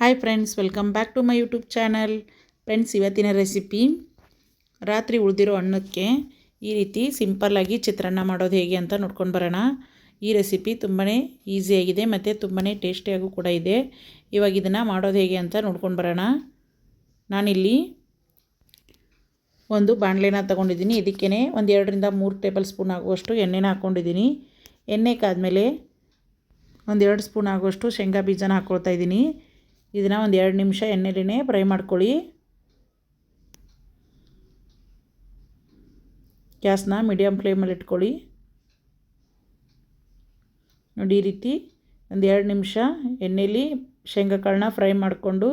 Hi friends, welcome back to my YouTube channel. Friends, ಇವತ್ತಿನ recipe ರಾತ್ರಿ ಉಳಿದಿರೋ ಅನ್ನಕ್ಕೆ ಈ ರೀತಿ ಸಿಂಪಲ್ಲಾಗಿ ಚಿತ್ರಾನ್ನ ಮಾಡೋದು ಹೇಗೆ ಅಂತ ನೋಡ್ಕೊಂಡು ಬರೋಣ. ಈ ರೆಸಿಪಿ ತುಂಬಾ ಈಸಿಯಾಗಿದೆ ಮತ್ತು ತುಂಬಾ ಟೇಸ್ಟಿಯಾಗೂ ಕೂಡ ಇದೆ. ಇವಾಗ ಇದನ್ನು ಮಾಡೋದು ಹೇಗೆ ಅಂತ ನೋಡ್ಕೊಂಡು ಬರೋಣ. ನಾನಿಲ್ಲಿ ಒಂದು ಬಾಣಲೆನ ತೊಗೊಂಡಿದ್ದೀನಿ. ಇದಕ್ಕೇ ಒಂದು 2ರಿಂದ 3 ಟೇಬಲ್ ಸ್ಪೂನ್ ಆಗುವಷ್ಟು ಎಣ್ಣೆನ ಹಾಕ್ಕೊಂಡಿದ್ದೀನಿ. ಎಣ್ಣೆ ಕಾದ್ಮೇಲೆ ಒಂದು 2 ಸ್ಪೂನ್ ಆಗುವಷ್ಟು ಶೇಂಗಾ ಬೀಜನ ಹಾಕ್ಕೊಳ್ತಾ ಇದ್ದೀನಿ. ಇದನ್ನು ಒಂದು 2 ನಿಮಿಷ ಎಣ್ಣೆಲೇ ಫ್ರೈ ಮಾಡ್ಕೊಳ್ಳಿ. ಗ್ಯಾಸ್ನ ಮೀಡಿಯಮ್ ಫ್ಲೇಮಲ್ಲಿ ಇಟ್ಕೊಳ್ಳಿ. ನೋಡಿ, ಈ ರೀತಿ ಒಂದು 2 ನಿಮಿಷ ಎಣ್ಣೆಲಿ ಶೇಂಗಾ ಕಾಳನ್ನ ಫ್ರೈ ಮಾಡಿಕೊಂಡು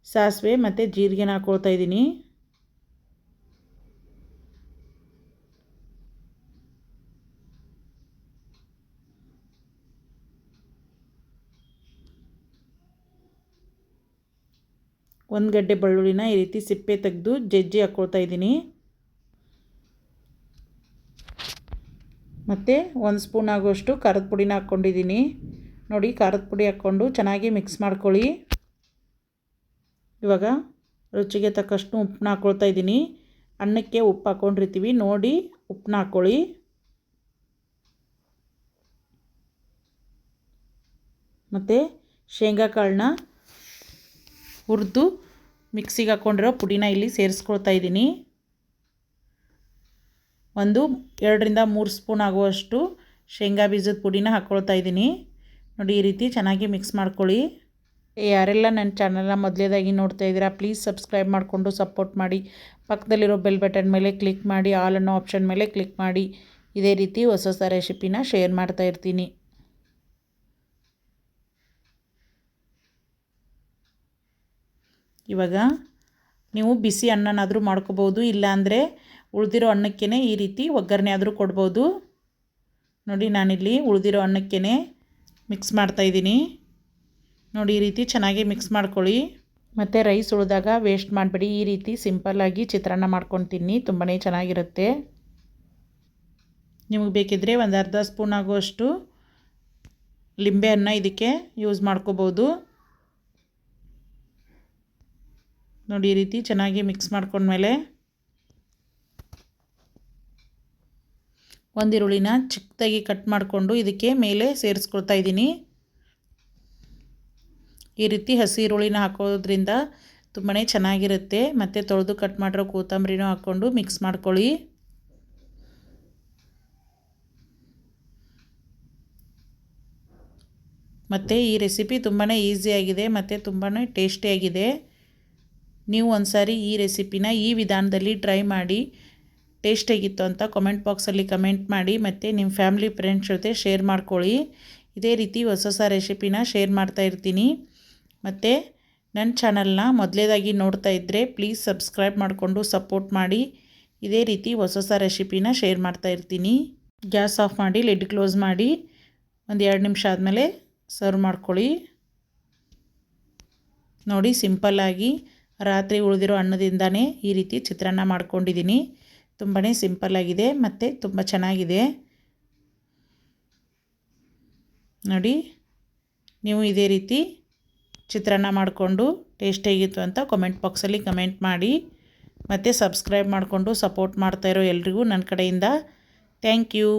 ಸಾಸಿವೆ ಮತ್ತು ಜೀರಿಗೆನ ಹಾಕ್ಕೊಳ್ತಾ ಇದ್ದೀನಿ. ಒಂದು ಗಡ್ಡೆ ಬೆಳ್ಳುಳ್ಳಿನ ಈ ರೀತಿ ಸಿಪ್ಪೆ ತೆಗೆದು ಜಜ್ಜಿ ಹಾಕ್ಕೊಳ್ತಾ ಇದ್ದೀನಿ. ಮತ್ತು 1 ಸ್ಪೂನ್ ಆಗುವಷ್ಟು ಖಾರದ ಪುಡಿನ ಹಾಕ್ಕೊಂಡಿದ್ದೀನಿ. ನೋಡಿ, ಖಾರದ ಪುಡಿ ಹಾಕ್ಕೊಂಡು ಚೆನ್ನಾಗಿ ಮಿಕ್ಸ್ ಮಾಡ್ಕೊಳ್ಳಿ. ಇವಾಗ ರುಚಿಗೆ ತಕ್ಕಷ್ಟು ಉಪ್ಪನ್ನ ಹಾಕ್ಕೊಳ್ತಾ ಇದ್ದೀನಿ. ಅನ್ನಕ್ಕೆ ಉಪ್ಪು ಹಾಕ್ಕೊಂಡಿರ್ತೀವಿ, ನೋಡಿ ಉಪ್ಪನ್ನ ಹಾಕ್ಕೊಳ್ಳಿ. ಮತ್ತು ಶೇಂಗಾ ಕಾಳನ್ನ ಹುರಿದು ಮಿಕ್ಸಿಗೆ ಹಾಕ್ಕೊಂಡಿರೋ ಪುಡಿನ ಇಲ್ಲಿ ಸೇರಿಸ್ಕೊಳ್ತಾ ಇದ್ದೀನಿ. ಒಂದು 2ರಿಂದ 3 ಸ್ಪೂನ್ ಆಗುವಷ್ಟು ಶೇಂಗಾ ಬೀಜದ ಪುಡಿನ ಹಾಕ್ಕೊಳ್ತಾ ಇದ್ದೀನಿ. ನೋಡಿ, ಈ ರೀತಿ ಚೆನ್ನಾಗಿ ಮಿಕ್ಸ್ ಮಾಡ್ಕೊಳ್ಳಿ. ಯಾರೆಲ್ಲ ನನ್ನ ಚಾನಲ್ನ ಮೊದಲೇದಾಗಿ ನೋಡ್ತಾ ಇದ್ದೀರಾ, ಪ್ಲೀಸ್ ಸಬ್ಸ್ಕ್ರೈಬ್ ಮಾಡಿಕೊಂಡು ಸಪೋರ್ಟ್ ಮಾಡಿ. ಪಕ್ಕದಲ್ಲಿರೋ ಬೆಲ್ ಬಟನ್ ಮೇಲೆ ಕ್ಲಿಕ್ ಮಾಡಿ, ಆಲ್ ಅನ್ನೋ ಆಪ್ಷನ್ ಮೇಲೆ ಕ್ಲಿಕ್ ಮಾಡಿ. ಇದೇ ರೀತಿ ಹೊಸ ಹೊಸ ರೆಸಿಪಿನ ಶೇರ್ ಮಾಡ್ತಾ ಇರ್ತೀನಿ. ಇವಾಗ ನೀವು ಬಿಸಿ ಅನ್ನನಾದರೂ ಮಾಡ್ಕೋಬೋದು, ಇಲ್ಲಾಂದರೆ ಉಳಿದಿರೋ ಅನ್ನಕ್ಕೇ ಈ ರೀತಿ ಒಗ್ಗರಣೆ ಆದರೂ ಕೊಡ್ಬೋದು. ನೋಡಿ, ನಾನಿಲ್ಲಿ ಉಳಿದಿರೋ ಅನ್ನಕ್ಕೇ ಮಿಕ್ಸ್ ಮಾಡ್ತಾಯಿದ್ದೀನಿ. ನೋಡಿ, ಈ ರೀತಿ ಚೆನ್ನಾಗಿ ಮಿಕ್ಸ್ ಮಾಡ್ಕೊಳ್ಳಿ. ಮತ್ತು ರೈಸ್ ಉಳಿದಾಗ ವೇಸ್ಟ್ ಮಾಡಬೇಡಿ. ಈ ರೀತಿ ಸಿಂಪಲ್ಲಾಗಿ ಚಿತ್ರಾನ್ನ ಮಾಡ್ಕೊಂಡು ತಿನ್ನಿ, ತುಂಬಾ ಚೆನ್ನಾಗಿರುತ್ತೆ. ನಿಮಗೆ ಬೇಕಿದ್ದರೆ ಒಂದು ಅರ್ಧ ಸ್ಪೂನ್ ಆಗುವಷ್ಟು ಲಿಂಬೆಹಣ್ಣು ಇದಕ್ಕೆ ಯೂಸ್ ಮಾಡ್ಕೋಬೋದು. ನೋಡಿ, ಈ ರೀತಿ ಚೆನ್ನಾಗಿ ಮಿಕ್ಸ್ ಮಾಡ್ಕೊಂಡ್ಮೇಲೆ ಒಂದು ಈರುಳ್ಳಿನ ಚಿಕ್ಕದಾಗಿ ಕಟ್ ಮಾಡಿಕೊಂಡು ಇದಕ್ಕೆ ಮೇಲೆ ಸೇರಿಸ್ಕೊಳ್ತಾ ಇದ್ದೀನಿ. ಈ ರೀತಿ ಹಸಿ ಈರುಳ್ಳಿನ ಹಾಕೋದ್ರಿಂದ ತುಂಬಾ ಚೆನ್ನಾಗಿರುತ್ತೆ. ಮತ್ತು ತೊಳೆದು ಕಟ್ ಮಾಡಿರೋ ಕೊತ್ತಂಬರಿನೂ ಹಾಕ್ಕೊಂಡು ಮಿಕ್ಸ್ ಮಾಡ್ಕೊಳ್ಳಿ. ಮತ್ತು ಈ ರೆಸಿಪಿ ತುಂಬಾ ಈಸಿಯಾಗಿದೆ ಮತ್ತು ತುಂಬಾ ಟೇಸ್ಟಿಯಾಗಿದೆ. ನೀವು ಒಂದು ಸಾರಿ ಈ ರೆಸಿಪಿನ ಈ ವಿಧಾನದಲ್ಲಿ ಟ್ರೈ ಮಾಡಿ, ಟೇಸ್ಟಿಯಾಗಿತ್ತು ಅಂತ ಕಮೆಂಟ್ ಬಾಕ್ಸಲ್ಲಿ ಕಮೆಂಟ್ ಮಾಡಿ. ಮತ್ತು ನಿಮ್ಮ ಫ್ಯಾಮಿಲಿ ಫ್ರೆಂಡ್ಸ್ ಜೊತೆ ಶೇರ್ ಮಾಡ್ಕೊಳ್ಳಿ. ಇದೇ ರೀತಿ ಹೊಸ ಹೊಸ ರೆಸಿಪಿನ ಶೇರ್ ಮಾಡ್ತಾ ಇರ್ತೀನಿ. ಮತ್ತು ನನ್ನ ಚಾನಲ್ನ ಮೊದಲೇದಾಗಿ ನೋಡ್ತಾ ಇದ್ದರೆ ಪ್ಲೀಸ್ ಸಬ್ಸ್ಕ್ರೈಬ್ ಮಾಡಿಕೊಂಡು ಸಪೋರ್ಟ್ ಮಾಡಿ. ಇದೇ ರೀತಿ ಹೊಸ ಹೊಸ ರೆಸಿಪಿನ ಶೇರ್ ಮಾಡ್ತಾ ಇರ್ತೀನಿ. ಗ್ಯಾಸ್ ಆಫ್ ಮಾಡಿ ಲಿಡ್ ಕ್ಲೋಸ್ ಮಾಡಿ ಒಂದು 2 ನಿಮಿಷ ಆದಮೇಲೆ ಸರ್ವ್ ಮಾಡ್ಕೊಳ್ಳಿ. ನೋಡಿ, ಸಿಂಪಲ್ಲಾಗಿ ರಾತ್ರಿ ಉಳಿದಿರೋ ಅನ್ನದಿಂದನೇ ಈ ರೀತಿ ಚಿತ್ರಾನ್ನ ಮಾಡ್ಕೊಂಡಿದ್ದೀನಿ. ತುಂಬಾ ಸಿಂಪಲ್ಲಾಗಿದೆ ಮತ್ತು ತುಂಬ ಚೆನ್ನಾಗಿದೆ. ನೋಡಿ, ನೀವು ಇದೇ ರೀತಿ ಚಿತ್ರಾನ್ನ ಮಾಡಿಕೊಂಡು ಟೇಸ್ಟಿಯಾಗಿತ್ತು ಅಂತ ಕಮೆಂಟ್ ಬಾಕ್ಸಲ್ಲಿ ಕಮೆಂಟ್ ಮಾಡಿ. ಮತ್ತು ಸಬ್ಸ್ಕ್ರೈಬ್ ಮಾಡಿಕೊಂಡು ಸಪೋರ್ಟ್ ಮಾಡ್ತಾಯಿರೋ ಎಲ್ರಿಗೂ ನನ್ನ ಕಡೆಯಿಂದ ಥ್ಯಾಂಕ್ ಯು.